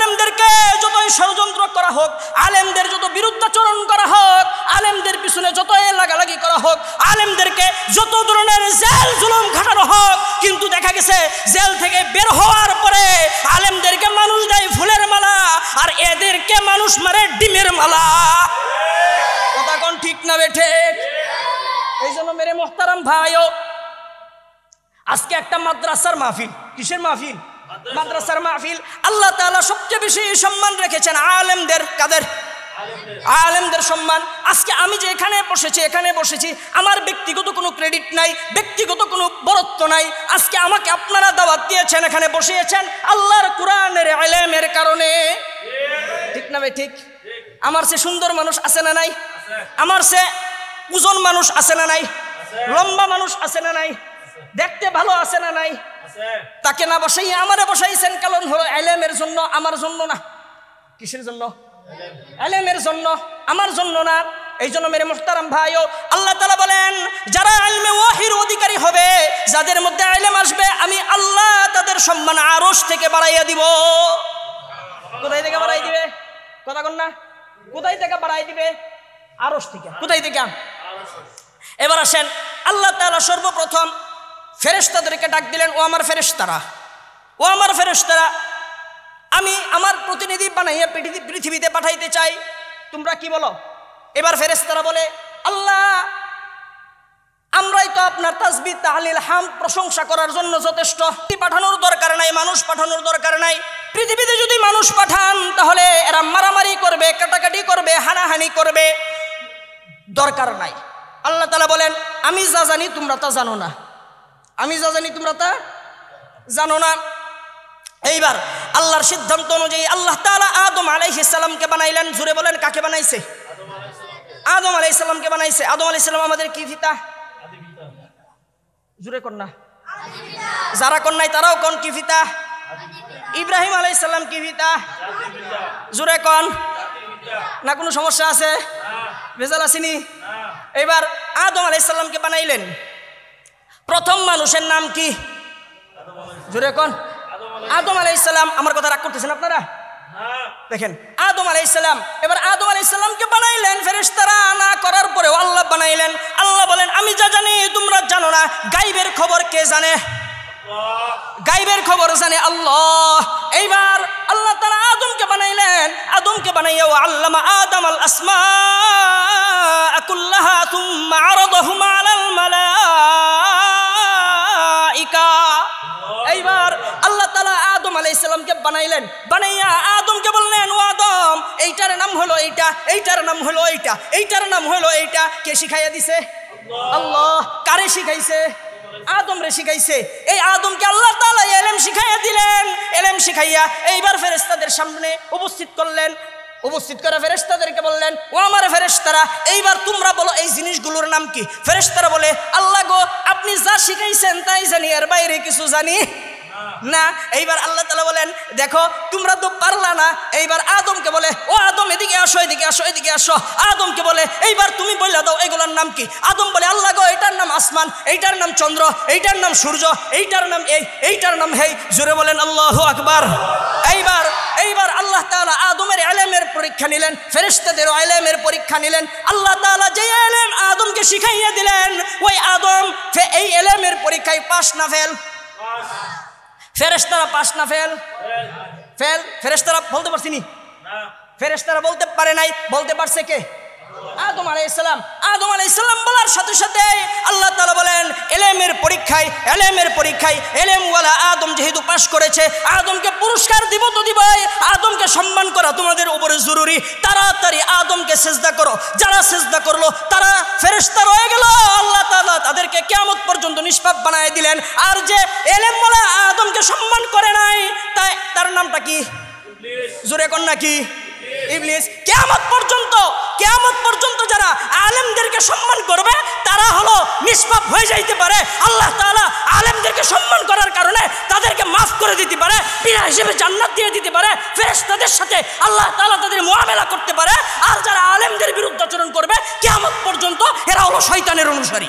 আলেমদেরকে যতই ষড়যন্ত্র করা হোক, আলেমদের যত বিরুদ্ধাচরণ করা হোক, আলেমদের পিছনে যতই লাগালাগি করা হোক, আলেমদেরকে যত ধরনের জেল জুলুম খাটানো হোক, কিন্তু দেখা গেছে জেল থেকে বের হওয়ার পরে আলেমদেরকে মানুষ দেয় ফুলের মালা, আর এদেরকে মানুষ মারে ডিমের মালা। কথা কোন ঠিক না বেঠে? এই জন্য মেরে মোহতারাম ভাইও, আজকে একটা মাদ্রাসার মাহফিল। কিসের মাহফিল? মাদ্রাসার মাহফিল। আল্লাহ তাআলা সবচেয়ে বেশি সম্মান রেখেছেন আলেমদের। কাদের? আলেমদের সম্মান। আজকে আমি যে এখানে বসেছি, আমার ব্যক্তিগত কোনো ক্রেডিট নাই, ব্যক্তিগত কোনো বরত্ব নাই। আজকে আমাকে আপনারা দাওয়াত দিয়েছেন, এখানে বসিয়েছেন আল্লাহর কোরআনের ইলমের কারণে। ঠিক না ভাই? ঠিক। আমার সে সুন্দর মানুষ আছে না নাই? আমার সে ওজন মানুষ আছে না নাই? লম্বা মানুষ আছে না নাই? দেখতে ভালো আছে না নাই? তাকে না বসাইয়া আমারে বসাইছেন, কারণ হলো ইলমের জন্য, আমার জন্য না। কিসের জন্য? ইলমের জন্য, আমার জন্য না। এই জন্য মেরে মুহতারাম ভাইও, আল্লাহ তাআলা বলেন যারা ইলমে ওয়াহির অধিকারী হবে, যাদের মধ্যে ইলম আসবে, আমি আল্লাহ তাদের সম্মান আরশ থেকে বাড়াইয়া দিব। কোথায় থেকে বাড়াই দিবে? কথা কন না, কোথায় থেকে বাড়াই দিবে? আরশ থেকে। কোথায় থেকে? এবার আসেন, আল্লাহ তাআলা সর্বপ্রথম ফেরেশতাদেরকে ডাক দিলেন, ও আমার ফেরেশতারা, ও আমার ফেরেশতারা, আমি আমার প্রতিনিধি বানাইয়া পৃথিবীতে পাঠাইতে চাই, তোমরা কি বলো? এবার ফেরেশতারা বলে, আল্লাহ আমরাই তো আপনার তাসবিহ তাহলিল হামদ প্রশংসা করার জন্য যথেষ্ট, পাঠানোর দরকার নাই, মানুষ পাঠানোর দরকার নাই। পৃথিবীতে যদি মানুষ পাঠান তাহলে এরা মারামারি করবে, কাটাকাটি করবে, হানাহানি করবে, দরকার নাই। আল্লাহ তাআলা বলেন, আমি যা জানি তোমরা তা জানো না, আমি যা জানি তোমরা তা জানো না। এইবার আল্লাহর সিদ্ধান্ত অনুযায়ী আল্লাহ তাআলা আদম আলাইহিস সালামকে বানাইলেন। জুড়ে বলেন, কাকে বানাইছে? আদম আলাইহিস সালামকে বানাইছে। আদম আলাইহিস সালাম আমাদের কি পিতা? জুড়ে কর না, যারা কন নাই তারাও কন, কি পিতা? ইব্রাহিম আলাইহিস সালাম কি পিতা? জুড়ে কন, না কোনো সমস্যা আছে? ভেজাল আসেনি? এবার আদম আলাইহিস সালামকে বানাইলেন। প্রথম মানুষের নাম কি? জুড়ে কন, আদম আলাইহিস সালাম। আমার কথা রাগ করতেছেন আপনারা? দেখেন, আদম আলাইহিস সালাম। এবার আদম আলাইহিস সালামকে বানাইলেন, ফেরেশতারা না করার পরেও আল্লাহ বানাইলেন। আল্লাহ বলেন, আমি যা জানি তোমরা জানো না। গায়বের খবর কে জানে? গায়বের খবর জানে আল্লাহ। এইবার আল্লাহ তাআলা আদমকে বানাইলেন। আদমকে বানাইয়া আল্লামা আদম আল আসমাআ কুল্লাহা থুম্মা আরাদাহুম আলাল মালাইকা। এইবার আল্লাহ তাআলা আদম আলাইহিস সালামকে বানাইলেন। বানাইয়া আদমকে বললেন, ও আদম, এইটার নাম হলো এইটা, এইটার নাম হলো এইটা, এইটার নাম হলো এইটা। কে শিখাইয়া দিছে? আল্লাহ। কারে শিখাইছে? আদম রে শিখাইছে। এই আদমকে আল্লাহ তাআলা ইলম শিখাইয়া দিলেন। ইলম শিখাইয়া এইবার ফেরেশতাদের সামনে উপস্থিত করলেন। উপস্থিত করে ফেরেশতাদেরকে বললেন, ও আমার ফেরেশতারা, এইবার তোমরা বলো এই জিনিসগুলোর নাম কি? ফেরেশতারা বলে, আল্লাহ গো, আপনি যা শিখাইছেন তাই জানি, এর বাইরে কিছু জানি না। এইবার আল্লাহ তাআলা বলেন, দেখো তোমরা তো পারলা না। এইবার আদমকে বলে, ও আদম, এদিকে আসো, এদিকে আসো, এদিকে আসো। আদমকে বলে, এইবার তুমি বলে দাও এগুলোর নাম কি? আদম বলে, আল্লাহ গো, এইটার নাম আসমান, এইটার নাম চন্দ্র, এইটার নাম সূর্য, এইটার নাম এই, এইটার নাম হেই। জোরে বলেন আল্লাহু আকবার। এইবার আল্লাহ তাআলা আদমের ইলমের পরীক্ষা নিলেন, ফেরেশতাদেরও ইলমের পরীক্ষা নিলেন। আল্লাহ তাআলা যে ইলম আদমকে শিখাইয়া দিলেন, ওই আদম এই ইলমের পরীক্ষায় পাস না ফেল? ফেরেশতারা পাস না ফেল? ফেল। ফেরেশতারা বলতে পারছিনি? ফেরেশতারা বলতে পারে নাই। বলতে পারছে কে? আদম আলাইহিস সালাম। আদম আলাইহিস সালাম বলার সাথে সাথে আল্লাহ তাআলা বলেন, ইলমের পরীক্ষায় ইলমওয়ালা আদম যেহেতু পাস করেছে, আদমকে পুরস্কার দিব তো দিবই। আদমকে সম্মান করা তোমাদের উপরে জরুরি। তাড়াতাড়ি আদমকে সিজদা করো। যারা সিজদা করলো তারা ফেরেশতা রয়ে গেল। আল্লাহ তাআলা তাদেরকে কিয়ামত পর্যন্ত নিষ্পাপ বানায় দিলেন। আর যে ইলমওয়ালা আদমকে সম্মান করে নাই, তার নামটা কি? জোরে কোন নাকি? ইবলিস। কিয়ামত পর্যন্ত যারা আলেমদেরকে সম্মান করবে তারা হলো নিষ্পাপ হয়ে যাইতে পারে। আল্লাহ তাআলা আলেমদেরকে সম্মান করার কারণে তাদেরকে মাফ করে দিতে পারে, বিনা হিসেবে জান্নাত দিয়ে দিতে পারে। ফেরেশতাদের সাথে আল্লাহ তাআলা তাদের মুআমালা করতে পারে। আর যারা আলেমদের বিরুদ্ধাচরণ করবে কিয়ামত পর্যন্ত এরা হলো শয়তানের অনুসারী।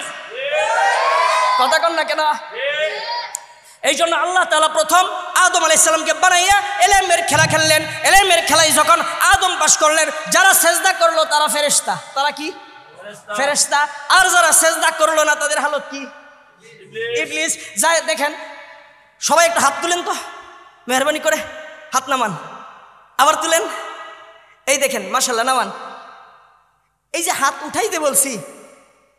কথা কন না কেন? এই জন্য আল্লাহ তাআলা প্রথম আদম আলাইহিস সালামকে বানাইয়া ইলমের খেলা খেললেন। ইলমের খেলায় যখন আদম পাশ করলেন, যারা সেজদা করলো তারা ফেরেশতা। তারা কি? ফেরেশতা। আর যারা সেজদা করলো না তাদের হালত কি? ইবলিস। যাই দেখেন, সবাই একটা হাত তুলেন তো, মেহরবানি করে হাত নামান, আবার তুলেন। এই দেখেন, মাশাআল্লাহ, নামান। এই যে হাত উঠাইতে বলছি,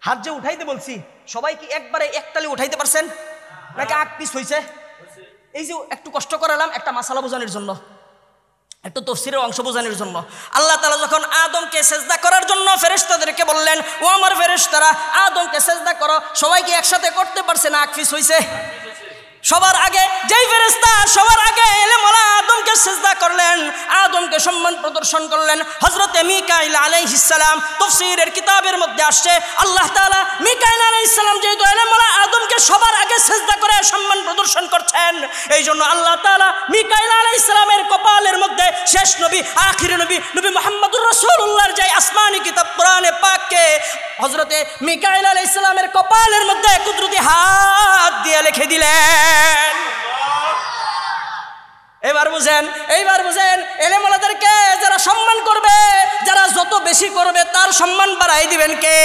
হাত যে উঠাইতে বলছি, সবাই কি একবারে একতালি উঠাইতে পারছেন নাকি আগ পিছ হয়েছে? এই যে একটু কষ্ট করালাম একটা মাসালা বোঝানোর জন্য, একটু তফসিরের অংশ বোঝানোর জন্য। আল্লাহ তাআলা যখন আদমকে সেজদা করার জন্য ফেরেশতাদেরকে বললেন, ও আমার ফেরেশতারা আদমকে সেজদা করো, সবাই কি একসাথে করতে পারছে না আগ পিছ হয়েছে? সবার আগে যেই ফেরেশতা সবার আগে এলেমওয়ালা আদমকে সিজদা করলেন, আদমকে সম্মান প্রদর্শন করলেন, হযরতে মিকাইল আলাইহিস সালাম। তাফসীরের কিতাবের মধ্যে আসছে আল্লাহ তাআলা মিকাইল আলাইহিস সালাম যেহেতু এলেমওয়ালা আদমকে সবার আগে সিজদা করে সম্মান প্রদর্শন করছেন, এই জন্য আল্লাহ তাআলা মিকাইল আলাইহিস সালামের কপালের মধ্যে শেষ নবী, আখির নবী, নবী মুহাম্মদুর রাসূলুল্লাহর যে আসমানি কিতাব কোরআনে পাককে হযরতে মিকাইল আলাইহিস সালামের কপালের মধ্যে কুদরতি হাত দিয়ে লিখে দিলেন। এবার বুঝেন, এইবার বুঝেন, এলেমওয়ালাদেরকে যারা সম্মান করবে, যারা যত বেশি করবে তার সম্মান বাড়াই দিবেন কে?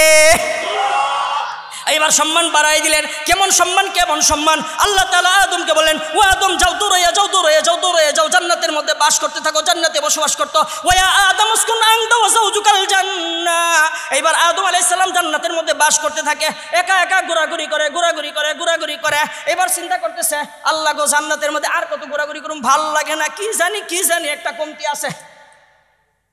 এইবার সম্মান বাড়াই দিলেন। কেমন সম্মান? কেমন সম্মান? আল্লাহ তাআলা আদমকে বলেন, ও আদম যাও, দৌড়াইয়া যাও, দৌড়াইয়া যাও, দৌড়াইয়া যাও, জান্নাতের মধ্যে বাস করতে থাকো, জান্নাতে বসবাস করতো। ওয়া আদম উসকুন আনতা ওয়া যাওজুকাল জান্নাহ। এইবার আদম আলাইহিস সালাম জান্নাতের মধ্যে বাস করতে থাকে, একা একা ঘোরাঘুরি করে, ঘোরাঘুরি করে, ঘোরাঘুরি করে। এবার চিন্তা করতেছে, আল্লাহ গো, জান্নাতের মধ্যে আর কত ঘোরাঘুরি করুম, ভাল লাগে না, কি জানি একটা কমতি আছে,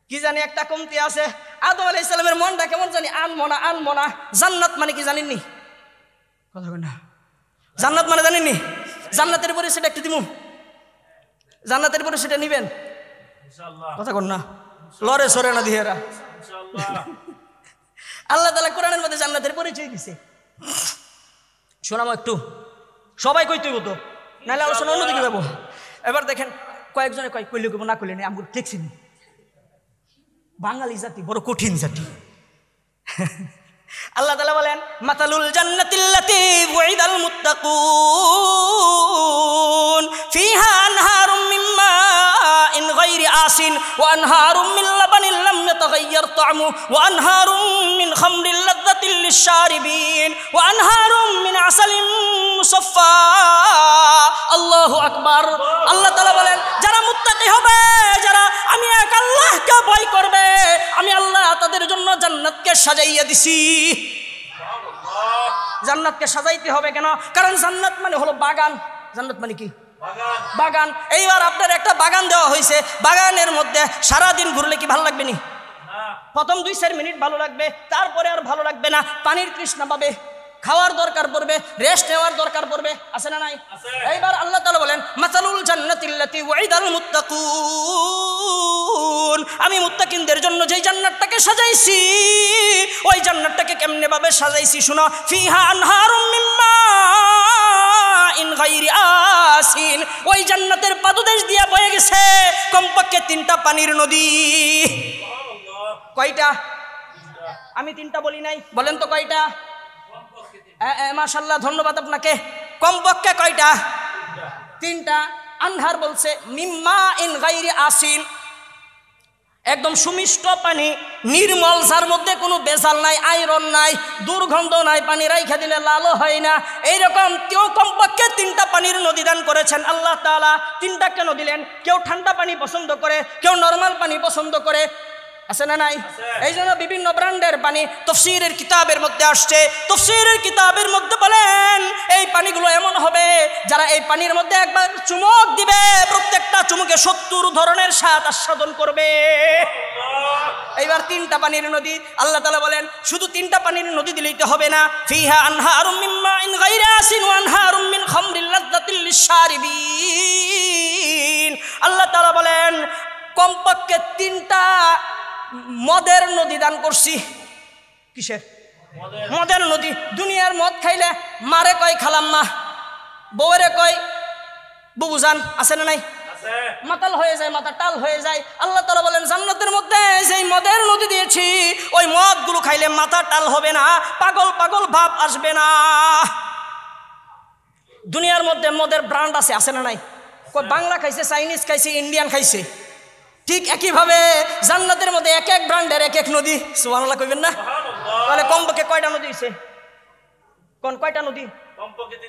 কি জানি একটা কমতি আছে। আদম আলাইহিস সালামের মনটা কেমন জানি আনমনা। জান্নাত মানে কি জানেননি? কথা কই না, জান্নাত মানে জানেননি? জান্নাতের পরে সেটা একটু দিমু, জান্নাতের পরে সেটা নিবেন ইনশাআল্লাহ। কথা কন না, লরে সরে না দিহেরা ইনশাআল্লাহ। আল্লাহ তাআলা কোরআনের মধ্যে জান্নাতের পরিচয় দিছে, শোনামো একটু, সবাই কইতে হতো, নাহলে আলোচনা অন্যদিকে যাবো। এবার দেখেন, কয়েকজনে কইলে কইব, না কইলে নেই, আমি ঠেকছি। বাঙালি জাতি বড় কঠিন জাতি। আল্লাহ তাআলা বলেন, মাতালুল জান্নাতিল্লাতী ওয়াইদাল মুত্তাকুন ফিহা আনহারুম মিন মাইন গায়রি আসিন ওয়া আনহারুম মিন লাবানিন লাম ইয়াতাগায়্যার তা'মুহু ওয়া আনহারুম মিন খামরিল লাযযাতিল লিশ-শারিবিন ওয়া আনহারুম মিন আসালিন মুসাফফা। আল্লাহু আকবার। আল্লাহ তাআলা বলেন, যারা মুত্তাকি হবে, যারা আমি এক আল্লাহকে ভয় করবে, আমি আল্লাহ তাদের জন্য জান্নাতকে সাজাইয়া দিছি। জান্নাতকে সাজাইতে হবে কেন? কারণ জান্নাত মানে হলো বাগান। জান্নাত মানে কি? বাগান। এইবার আপনার একটা বাগান দেওয়া হয়েছে, বাগানের মধ্যে সারাদিন ঘুরলে কি ভালো লাগবে নি? প্রথম 2-4 মিনিট ভালো লাগবে, তারপরে আর ভালো লাগবে না, পানির তৃষ্ণা পাবে, খাওয়ার দরকার পড়বে, রেস্ট নেওয়ার দরকার পড়বে, আছে না নাই? এইবার আল্লাহ তাআলা বলেন, মাসালুল জান্নাতিল্লাতী ওয়াইদাল মুত্তাকুন, আমি মুত্তাকিনদের জন্য যেই জান্নাতটাকে সাজাইছি, ওই জান্নাতটাকে কেমনে ভাবে সাজাইছি শুনো। ফিহা আনহারুম মিন মাইন গায়রি আসিন, ওই জান্নাতের পাদদেশ দিয়া বয়ে গেছে কমপক্ষে 3টা পানির নদী। কয়টা? আমি 3টা বলি নাই, বলেন তো কয়টা? মাশাআল্লাহ, ধন্যবাদ আপনাকে। কমপক্ষে কয়টা? 3টা। আনহার বলছে মিম্মা ইন গায়রি আসিন, একদম সুমিষ্ট পানি, নির্মল, যার মধ্যে কোনো বেজাল নাই, আয়রন নাই, দুর্গন্ধ নাই, পানি রাইখা দিলে লালও হয় না, এইরকম কেউ কমপক্ষে 3টা পানির নদী দান করেছেন আল্লাহ তাআলা। 3টা কেন দিলেন? কেউ ঠান্ডা পানি পছন্দ করে, কেউ নরমাল পানি পছন্দ করে, আছে না নাই? এই জন্য বিভিন্ন ব্র্যান্ডের পানি তাফসীরের কিতাবের মধ্যে আসছে। তাফসীরের কিতাবের মধ্যে বলেন, এই পানিগুলো এমন হবে, যারা এই পানির মধ্যে একবার চুমুক দিবে, প্রত্যেকটা চুমুকে 70 ধরনের স্বাদ আস্বাদন করবে। এইবার 3টা পানির নদী। আল্লাহ তাআলা বলেন, শুধু 3টা পানির নদী দিলেই তো হবে না। ফিহা আনহারুম মিন মাইন গায়রি আসিন ওয়া আনহারুম মিন খামরিল লাযযাতিল লিশ-শারিবিন। আল্লাহ তাআলা বলেন, কমপক্ষে 3টা মদের নদী দান করছি। কিসের? মদের নদী। দুনিয়ার মদ খাইলে মারে কয় খালাম্মা, বউরে কয় বুবুজান, আছে না নাই? মাতাল হয়ে যায়, মাথা টাল হয়ে যায়। আল্লাহ তাআলা বলেন, জান্নাতের মধ্যে যেই মদের নদী দিয়েছি, ওই মদগুলো খাইলে মাথা টাল হবে না, পাগল পাগল ভাব আসবে না। দুনিয়ার মধ্যে মদের ব্র্যান্ড আছে, আছে না নাই? বাংলা খাইছে, চাইনিজ খাইছে, ইন্ডিয়ান খাইছে। ঠিক একইভাবে জান্নাতের মধ্যে এক এক ব্র্যান্ডের এক এক নদী। সুবহানাল্লাহ কইবেন না? তাহলে কমপক্ষে কয়টা নদী হইছে? কয়টা নদী?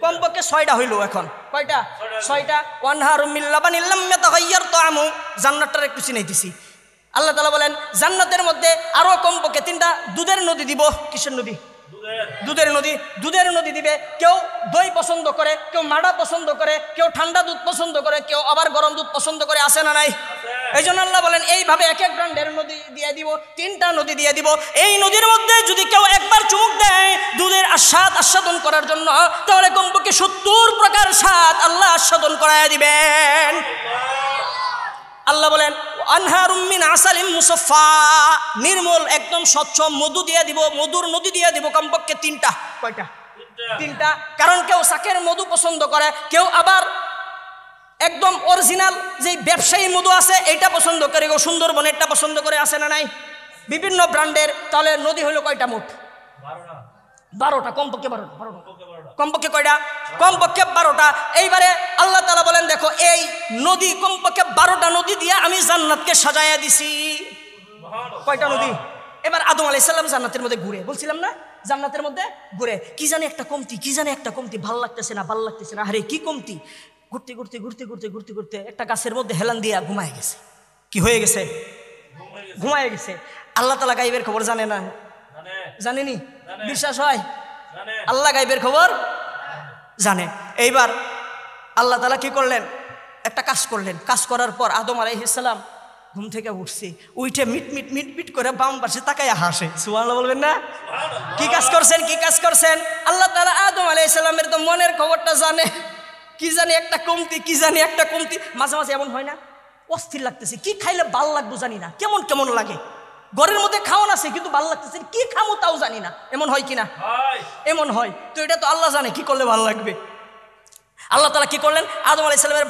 কমপক্ষে 6টা হইল। এখন কয়টা? 6টা। ওয়ানহারুম মিন লাবানিন লাম ইয়াতাগায়্যার তাআমু। জান্নাতটার একটু চিনাইতেছি। আল্লাহ তাআলা বলেন জান্নাতের মধ্যে আরো কমপক্ষে 3টা দুধের নদী দিব। কিসের নদী? দুধের নদী। দুধের নদী দিবে। কেউ দই পছন্দ করে, কেউ মাড়া পছন্দ করে, কেউ ঠান্ডা দুধ পছন্দ করে, কেউ আবার গরম দুধ পছন্দ করে, আছে না নাই? এই জন্য আল্লাহ বলেন এইভাবে এক এক ব্র্যান্ডের নদী দিয়ে দিব, 3টা নদী দিয়ে দিব। এই নদীর মধ্যে যদি কেউ একবার চুমুক দেয় দুধের আস্বাদন করার জন্য, তাহলে কমপক্ষে 70 প্রকার স্বাদ আল্লাহ আস্বাদন করায় দিবেন। আল্লাহ বলেন আনহারুম মিন আসালিম মুসাফফা, নির্মল একদম স্বচ্ছ মধু দিয়ে দিব, মধুর নদী দিয়ে দিব কমপক্ষে 3টা। কয়টা? 3টা। কারণ কেউ শাকের মধু পছন্দ করে, কেউ আবার একদম অরিজিনাল যে ব্যবসায়ী মধু আছে এইটা পছন্দ করে, কেউ সুন্দরবনেরটা পছন্দ করে, আছে না নাই? বিভিন্ন ব্র্যান্ডের। তাহলে নদী হলো কয়টা মোট? 12টা। কমপক্ষে 12টা। কমপক্ষে কয়টা? কমপক্ষে 12টা। এইবারে আল্লাহ তাআলা বলেন দেখো এই নদী কমপক্ষে 12টা নদী দিয়ে আমি জান্নাতকে সাজায়া দিছি। কয়টা নদী? এবার আদম আলাইহিস সালাম জান্নাতের মধ্যে ঘুরে, বলছিলাম না জান্নাতের মধ্যে ঘুরে, কি জানি একটা কমতি, কি জানি একটা কমতি, ভাল লাগতেছে না, ভাল লাগতেছে না, আরে কি কমতি। ঘুরতে ঘুরতে ঘুরতে ঘুরতে ঘুরতে ঘুরতে একটা গাছের মধ্যে হেলান দিয়া ঘুমায় গেছে। কি হয়ে গেছে? ঘুমায় গেছে। আল্লাহ তাআলা গায়বের খবর জানে না? জানেনি? বিশ্বাস হয়? আল্লাহ গায়বের খবর জানে। এইবার আল্লাহ তাআলা কি করলেন? একটা কাজ করলেন। কাজ করার পর আদম আলাইহিস সালাম ঘুম থেকে উঠছে, উঠে মিট মিট মিট মিট করে বাম পাশে তাকায় হাসে। সুবহানাল্লাহ বলবেন না? কি কাজ করছেন? কি কাজ করছেন? আল্লাহ তাআলা আদম আলাইহিস সালামের তো মনের খবরটা জানে। কি জানি একটা কমতি, কি জানি একটা কমতি। মাঝে মাঝে এমন হয় না, অস্থির লাগতেছে, কি খাইলে ভাল লাগবো জানি না, কেমন কেমন লাগে। ঘরের মধ্যে খাওয়ান আছে কিন্তু ভালো লাগতেছে, কি খামো তাও জানি না। এমন হয় কিনা? এমন হয়। তো এটা তো আল্লাহ জানে কি করলে ভালো লাগবে। আল্লাহ তাআলা কি করলেন? আদম আলাইহিস সালামের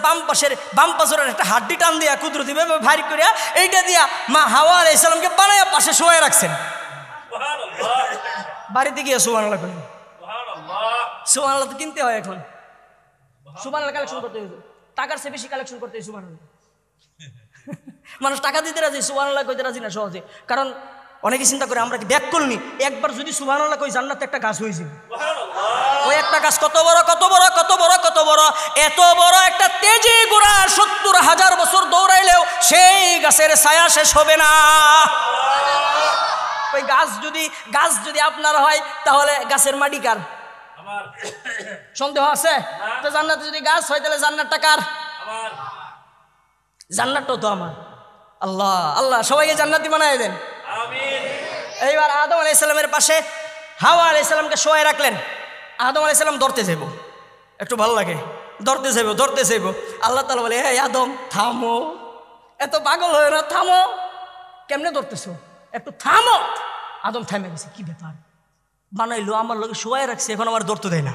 বাম পাশের একটা হাড্ডি টান দিয়া কুদরতি ভাবে ভারী করিয়া এইটা দিয়া মা হাওয়া আলাইহিস সালামকে বানায়া পাশে শোয়ায় রাখছেন। বাড়িতে গিয়ে সুবহানাল্লাহ করেন। সুবহানাল্লাহ তো কিনতে হয় এখন। সুবহানাল্লাহ কালেকশন করতে হইবে, টাকার চেয়ে বেশি কালেকশন করতে হয়। সুবহানাল্লাহ মানুষ টাকা দিতে রাজি, সুবহানাল্লাহ কইতে রাজি না সহজে। কারণ অনেকে চিন্তা করে আমরা কি ব্যাক করলি, একবার যদি সুবহানাল্লাহ কই জান্নাতে একটা গাছ হয়ে যাবে। ওই একটা গাছ কত বড় কত বড় কত বড় কত বড়, এত বড় একটা তেজি ঘোড়া 70,000 বছর দৌড়াইলেও সেই গাছের ছায়া শেষ হবে না। ওই গাছ যদি আপনার হয় তাহলে গাছের মাটি কার? সন্দেহ আছে? তো জান্নাতে যদি গাছ হয় তাহলে জান্নাতটা কার? জান্নাতটাও তো আমার। আল্লাহ আল্লাহ সবাইকে জান্নাতি বানায় দেন। এইবার আদম আলাইহিস সালামের পাশে হাওয়া আলাইহিস সালামকে শোয়ায় রাখলেন। আদম আলাইহিস সালাম ধরতে যাইব, একটু ভালো লাগে, ধরতে যাইব। আল্লাহ তাআলা বলে হে আদম থামো, এত পাগল হয়ে না, থামো। কেমনে ধরতেছো? একটু থামো। আদম থামে গেছে। কি ব্যাপার? বানাইলো আমার লোকে শোয়ায় রাখছে, এখন আমার ধরতে দেয় না,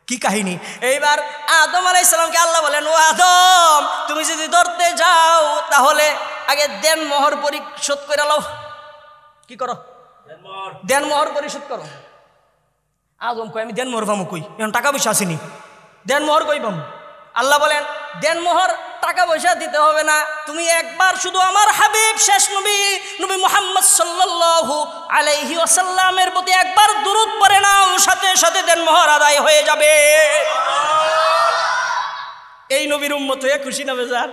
কি কাহিনী? এইবার আদম আলাইহিস সালামকে আল্লাহ বলেন ও আদম তুমি যদি ধরতে যাও তাহলে আগে দেন মোহর পরিশোধ করে লাও। কি করো? দেন মোহর পরিশোধ করো। আদম কই আমি দেন মোহর পামু কই, এখন টাকা পয়সা আসেনি, দেন মোহর কই পামু? আল্লাহ বলেন দেন মোহর টাকা পয়সা দিতে হবে না, তুমি একবার শুধু আমার হাবিব শেষ নবী মুহাম্মদ সাল্লাল্লাহু আলাইহি ওয়াসাল্লামের প্রতি একবার দুরূদ পড়ে নাও, সাথে সাথে দেন মোহর আদায় হয়ে যাবে। এই নবীর উম্মত হয়ে খুশি না বেজার?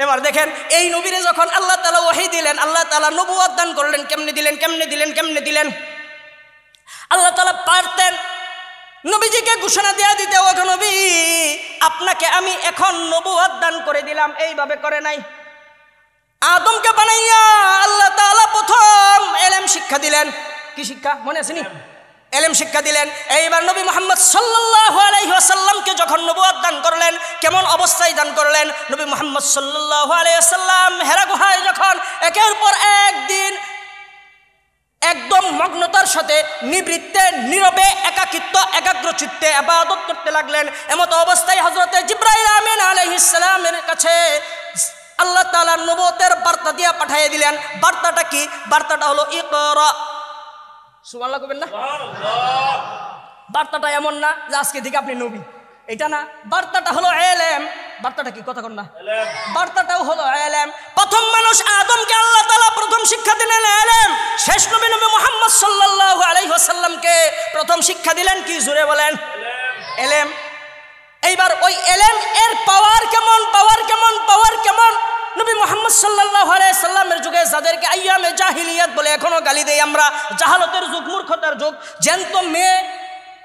এবার দেখেন এই নবীরে যখন আল্লাহ তাআলা ওহী দিলেন, আল্লাহ তাআলা নবুয়ত দান করলেন। কেমনে দিলেন? আল্লাহ তাআলা পারতেন নবীজিকে ঘোষণা দেয়া দিতে, ও নবী আপনাকে আমি এখন নবুয়ত দান করে দিলাম। এইভাবে করে নাই। আদমকে বানাইয়া আল্লাহ তাআলা প্রথম ইলম শিক্ষা দিলেন। কি শিক্ষা মনে আছে নি? ইলম শিক্ষা দিলেন। এইবার নবী মুহাম্মদ সাল্লাল্লাহু আলাইহি ওয়াসাল্লামকে যখন নবুয়ত দান করলেন, কেমন অবস্থায় দান করলেন? নবী মুহাম্মদ সাল্লাল্লাহু আলাইহি ওয়াসাল্লাম হেরা গুহায় যখন একের পর একদিন একদম মগ্নতার সাথে নিবৃত্তে নীরবে একাকিত্ব একাগ্র চিত্তে ইবাদত করতে লাগলেন। এমত অবস্থায় হযরতে জিবরাইল আমিন আলাইহিস সালামের কাছে আল্লাহ তাআলা নবুয়তের বার্তা দিয়া পাঠিয়ে দিলেন। বার্তাটা কি? বার্তাটা হলো ইকরা। সুবহানাল্লাহ কইবেন না? বার্তাটা এমন না যে আজকে থেকে আপনি নবী, এটা না, বার্তাটা হলো ইলম। বার্তাটা কি কথা কন না? বার্তাটাও হলো ইলম। প্রথম মানুষ আদমকে আল্লাহ তাআলা প্রথম শিক্ষা দিলেন ইলম। শেষ নবী মুহাম্মদ সাল্লাল্লাহু আলাইহি ওয়াসাল্লামকে প্রথম শিক্ষা দিলেন কি? জোরে বলেন, ইলম। এইবার ওই ইলম এর পাওয়ার কেমন, পাওয়ার কেমন, পাওয়ার কেমন? নবী মুহাম্মদ সাল্লাল্লাহু আলাইহি সাল্লামের যুগে যাদেরকে আইয়ামে জাহিলিয়াত বলে এখনো গালি দেই আমরা, জাহালতের যুগ, মূর্খতার যুগ, জ্যান্ত মেয়ে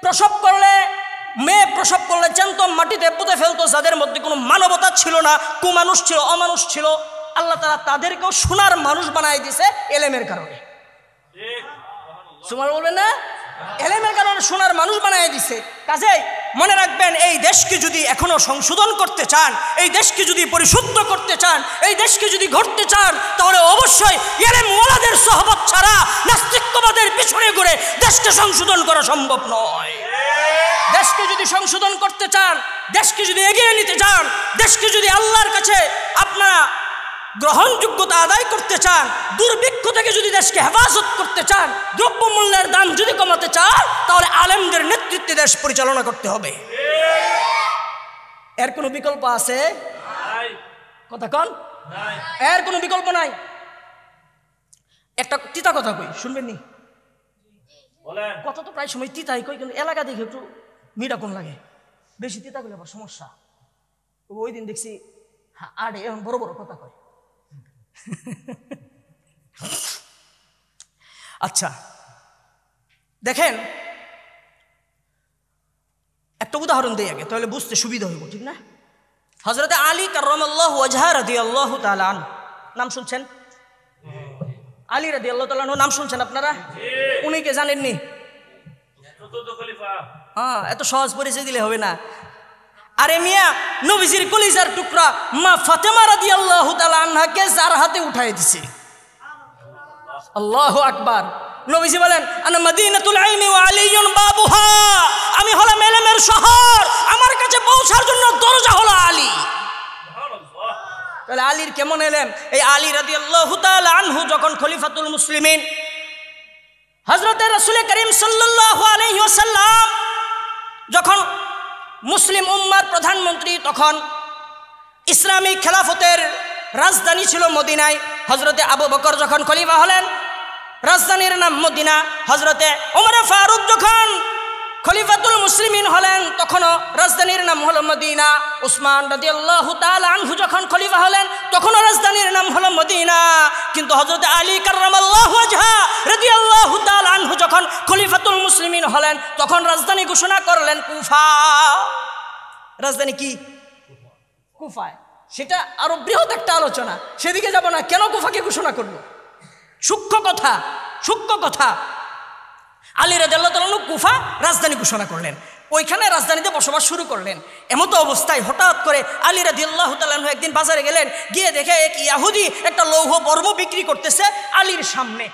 প্রসব করলে জ্যান্ত মাটিতে পুঁতে ফেলতো, যাদের মধ্যে কোনো মানবতা ছিল না, কুমানুষ ছিল, অমানুষ ছিল, আল্লাহ তাআলা তাদেরকেও সোনার মানুষ বানাই দিয়েছে ইলমের কারণে। সুবহানাল্লাহ বলবেন না? ইলমের কারণে সোনার মানুষ বানাই দিয়েছে। কাজেই মনে রাখবেন, এই দেশকে যদি এখনো সংশোধন করতে চান, এই দেশকে যদি পরিশুদ্ধ করতে চান, এই দেশকে যদি গড়তে চান, তাহলে অবশ্যই ইলম ওয়ালাদের সোহবত ছাড়া নাস্তিকবাদের পিছনে ঘুরে দেশকে সংশোধন করা সম্ভব নয়। দেশকে যদি সংশোধন করতে চান, দেশকে যদি এগিয়ে নিতে চান, দেশকে যদি আল্লাহর কাছে আপনারা গ্রহণযোগ্যতা আদায় করতে চান, দুর্ভিক্ষ থেকে যদি দেশকে হেফাজত করতে চান, দ্রব্যমূল্যের দাম যদি কমাতে চান, তাহলে আলেমদের নেতৃত্বে দেশ পরিচালনা করতে হবে। এর কোনো বিকল্প আছে? কথা কন, এর কোনো বিকল্প নাই। একটা তিতা কথা কই, শুনবেন নি? কথা তো প্রায় সময় তিতাই কই, কিন্তু এলাকা দেখে একটু মিঠা কোন লাগে, বেশি তিতা করলে আবার সমস্যা। ওই দিন দেখছি আরে এখন বড় বড় কথা কয়। আচ্ছা দেখেন, একটা উদাহরণ দেই আগে, তাহলে বুঝতে সুবিধা হইব, ঠিক না? হযরতে আলী কাররামাল্লাহু ওয়াজহা রাদিয়াল্লাহু তাআলা আনহু, নাম শুনছেন? আলী রাদিয়াল্লাহু তাআলা আনহু নাম শুনছেন আপনারা? উনি কে জানেননি? চতুর্থ খলিফা। হ্যাঁ, এত সহজ পরিচয় দিলে হবে না। আরে মিয়া, নবীজির কলিজার টুকরা মা ফাতেমা রাদিয়াল্লাহু তাআলা আনহাকে যার হাতে উঠাই দিছে। আল্লাহু আকবার। নবীজি বলেন, আনা মদিনাতুল ইলমি ওয়া আলিয়ুন বাবুহা, আমি হলাম ইলমের শহর, আমার কাছে পৌঁছার জন্য দরজা হলো আলী। সুবহানাল্লাহ। তাহলে আলীর কেমন ইলম? এই আলী রাদিয়াল্লাহু তাআলা আনহু যখন খলিফাতুল মুসলিমিন, হযরতে রাসূল করিম সাল্লাল্লাহু আলাইহি ওয়াসাল্লাম যখন মুসলিম উম্মার প্রধানমন্ত্রী, তখন ইসলামী খেলাফতের রাজধানী ছিল মদিনায়। হযরতে আবু বকর যখন খলিফা হলেন, রাজধানীর নাম মদিনা। হযরতে ওমর ফারুক যখন খলিফাতুল মুসলিমিন হলেন, তখনও রাজধানীর নাম হলো মদিনা। উসমান রাদিয়াল্লাহু তাআলা আনহু যখন খলিফা হলেন, তখনও রাজধানীর নাম হলো মদিনা। কিন্তু হযরতে আলী কাররামাল্লাহু ওয়াজহা রাদিয়াল্লাহু তাআলা আনহু যখন খলিফাতুল মুসলিমিন হলেন, তখন রাজধানী ঘোষণা করলেন কুফা। রাজধানী কি? কুফায়। সেটা আরো বৃহৎ একটা আলোচনা, সেদিকে যাব না। কেন কুফাকে ঘোষণা করলো? সূক্ষ্ম কথা, সূক্ষ্ম কথা। আলী রাদিয়াল্লাহু তাআলা কুফা রাজধানী ঘোষণা করলেন, ওইখানে রাজধানীতে বসবাস শুরু করলেন। এমতো অবস্থায় হঠাৎ করে আলী রাদিয়াল্লাহু তাআলা একদিন বাজারে গেলেন, গিয়ে দেখে এক ইহুদি একটা লৌহ বর্ম বিক্রি করতেছে আলীর সামনে।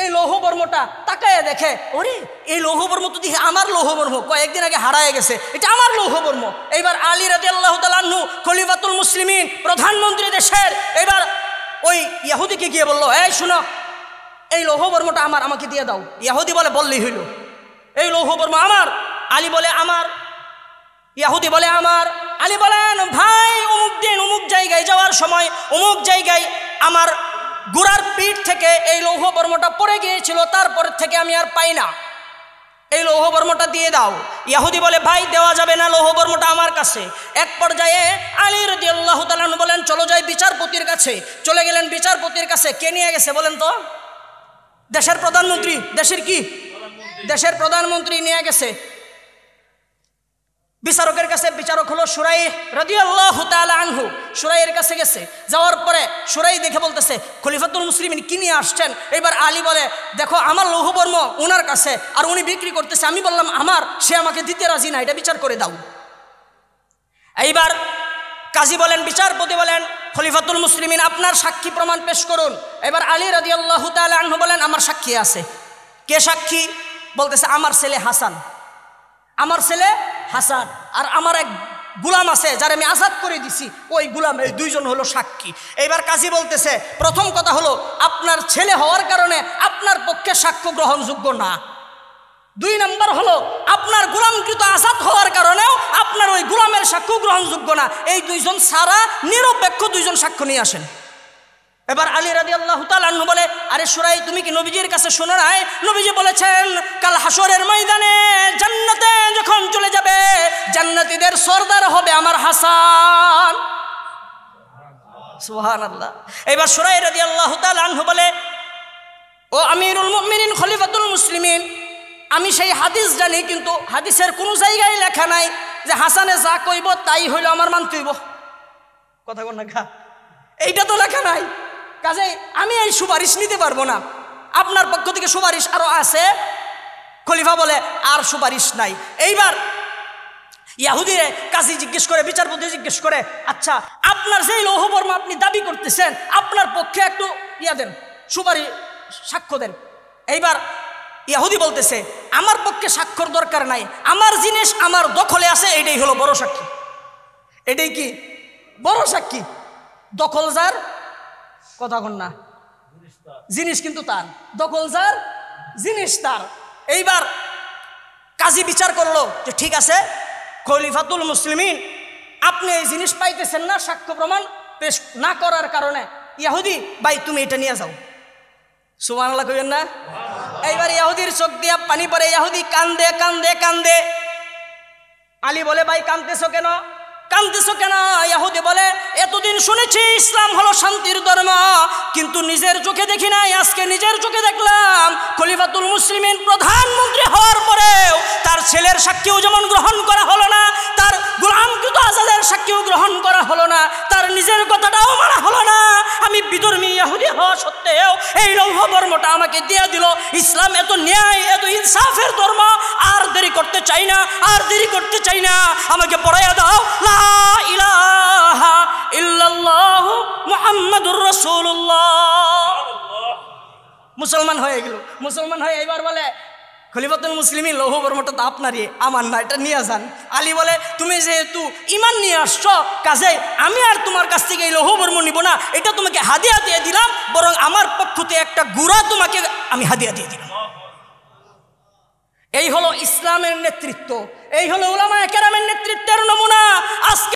এই লৌহ বর্মটা তাকায় দেখে, ওরে এই লৌহ বর্ম তো দেখে আমার লৌহ বর্ম, কয়েকদিন আগে হারায় গেছে, এটা আমার লৌহ বর্ম। এইবার আলী রাদিয়াল্লাহু তাআলা আনহু খলিফাতুল মুসলিমিন, প্রধানমন্ত্রী দেশের, এবার ওই ইহুদিকে গিয়ে বলল, এই শুনো, এই লৌহ বর্মটা আমার, আমাকে দিয়ে দাও। ইহুদি বলে, বললেই হইল, এই লৌহ বর্ম আমার। আলী বলে আমার, ইহুদি বলে আমার। আলী বলেন, ভাই অমুক দিন অমুক জায়গায় যাওয়ার সময় অমুক জায়গায় আমার গোড়ার পিঠ থেকে এই লৌহ বর্মটা পড়ে গিয়েছিল, তারপর থেকে আমি আর পাই না, এই লৌহ বর্মটা দিয়ে দাও। ইহুদি বলে, ভাই দেওয়া যাবে না, লৌহ বর্মটা আমার কাছে। এক পর্যায়ে আলী রাদিয়াল্লাহু তাআলা বলেন, চলো যাই বিচারপতির কাছে। চলে গেলেন বিচারপতির কাছে। কে নিয়ে গেছে বলেন তো? দেশের প্রধানমন্ত্রী। দেশের কি? দেশের প্রধানমন্ত্রী নিয়ে গেছে বিচারকের কাছে। বিচারক হলো সুরাই রাদিয়াল্লাহু তাআলা আনহু। সুরাইয়ের কাছে গেছে, যাওয়ার পরে সুরাই দেখে বলতেছে, খলিফাতুল মুসলিমিন কি নিয়ে আসছেন? এবার আলী বলে, দেখো আমার লৌহ বর্ম ওনার কাছে, আর উনি বিক্রি করতেছে। আমি বললাম আমার, সে আমাকে দিতে রাজি না, এটা বিচার করে দাও। এইবার কাজী বলেন, বিচারপতি বলেন, খলিফাতুল মুসলিমিন আপনার সাক্ষী প্রমাণ পেশ করুন। এবার আলী রাদিয়াল্লাহু তাআলা আনহু বলেন, আমার সাক্ষী আছে। কে সাক্ষী? বলতেছে, আমার ছেলে হাসান, আমার ছেলে হাসান, আর আমার এক গুলাম আছে যারা আমি আজাদ করে দিছি, ওই গুলাম, এই দুইজন হলো সাক্ষী। এইবার কাজী বলতেছে, প্রথম কথা হলো আপনার ছেলে হওয়ার কারণে আপনার পক্ষে সাক্ষ্য গ্রহণযোগ্য না। 2 নম্বর হলো আপনার গোলামকৃত আজাদ হওয়ার কারণেও আপনার ওই গোলামের সাক্ষ্য গ্রহণযোগ্য না। এই 2 জন ছাড়া নিরপেক্ষ 2 জন সাক্ষ্য নিয়ে আসেন। এবার আলী রাদিয়াল্লাহু তাআলা আনহু বলে, আরে সুরাই, তুমি কি নবীজির কাছে শোনো নাই? নবীজি বলেছেন, কাল হাসরের ময়দানে জান্নাতে যখন চলে যাবে, জান্নাতীদের সরদার হবে আমার হাসান। সুবহানাল্লাহ। এবার সুরাই রাদিয়াল্লাহু তাআলা আনহু বলে, ও আমিরুল মুমিনিন, খলিফাতুল মুসলিমিন, আমি সেই হাদিস জানি, কিন্তু হাদিসের কোনো জায়গায় লেখা নাই যে হাসানে যা কইব তাই হইল আমার মানতে হইব। কথা কোন না খা, এইটা তো লেখা নাই। কাজেই আমি এই সুপারিশ নিতে পারবো না। আপনার পক্ষ থেকে সুপারিশ আরো আছে? খলিফা বলে, আর সুপারিশ নাই। এইবার ইহুদিরে কাজী জিজ্ঞেস করে, বিচারপতি জিজ্ঞেস করে, আচ্ছা আপনার যেই লৌহবর্ম আপনি দাবি করতেছেন, আপনার পক্ষে একটু দেন, সুপারিশ সাক্ষ্য দেন। এইবার ইহুদি বলতেছে, আমার পক্ষে স্বাক্ষর দরকার নাই, আমার জিনিস আমার দখলে আছে, এটাই হলো বড় সাক্ষী। এটাই কি বড় সাক্ষী? দখল যার, কথা কন না, জিনিস কিন্তু তার, দখল যার, জিনিস তার। এইবার কাজী বিচার করলো যে ঠিক আছে, খলিফাতুল মুসলিমিন, আপনি এই জিনিস পাইতেছেন না, সাক্ষ্য প্রমাণ পেশ না করার কারণে, ইহুদি ভাই তুমি এটা নিয়ে যাও। সুবহানাল্লাহ কইবেন না? এইবার ইহুদির চোখ দিয়া পানি পড়ে, ইহুদি কান্দে কান্দে কান্দে। আলী বলে, ভাই কাঁদতেছো কেন? কাঁদতেছো কেন? ইহুদি বলে, এতদিন শুনেছি ইসলাম হলো শান্তির ধর্ম, কিন্তু নিজের চোখে দেখি নাই, আজকে নিজের চোখে দেখলাম খলিফাতুল মুসলিমিন প্রধানমন্ত্রী হওয়ার পরেও তার ছেলের সাক্ষীও যেমন গ্রহণ করা হলো না, তার গোলামকৃত আজাদের সাক্ষীও গ্রহণ করা হলো না, তার নিজের কথাটাও মানা হলো না। আমি বিধর্মী ইহুদি হওয়া সত্ত্বেও এই লৌহবর্মটা আমাকে দিয়ে দিল। ইসলাম এত ন্যায়, এত ইনসাফের ধর্ম, আর দেরি করতে চাই না, আর দেরি করতে চাই না, আমাকে পড়াইয়া দাও লা ইলাহা ইল্লাল্লাহ মুহাম্মাদুর রাসূলুল্লাহ। মুসলমান হয়ে গেল। মুসলমান হয়ে এবার বলে, খলিফাতুল মুসলিমিন লৌহবর্মটা তো আপনারই, আমার না, এটা নিয়ে যান। আলী বলে, তুমি যেহেতু ঈমান নিয়ে আসছো, কাজে আমি আর তোমার কাছ থেকে এই লৌহবর্ম নিব না, এটা তোমাকে হাদিয়া দিয়ে দিলাম, বরং আমার পক্ষ থেকে একটা গুড়া তোমাকে আমি হাদিয়া দিয়ে দিলাম। এই হলো ইসলামের নেতৃত্ব, এই হলো উলামায়ে কেরামের নেতৃত্বের নমুনা। আজকে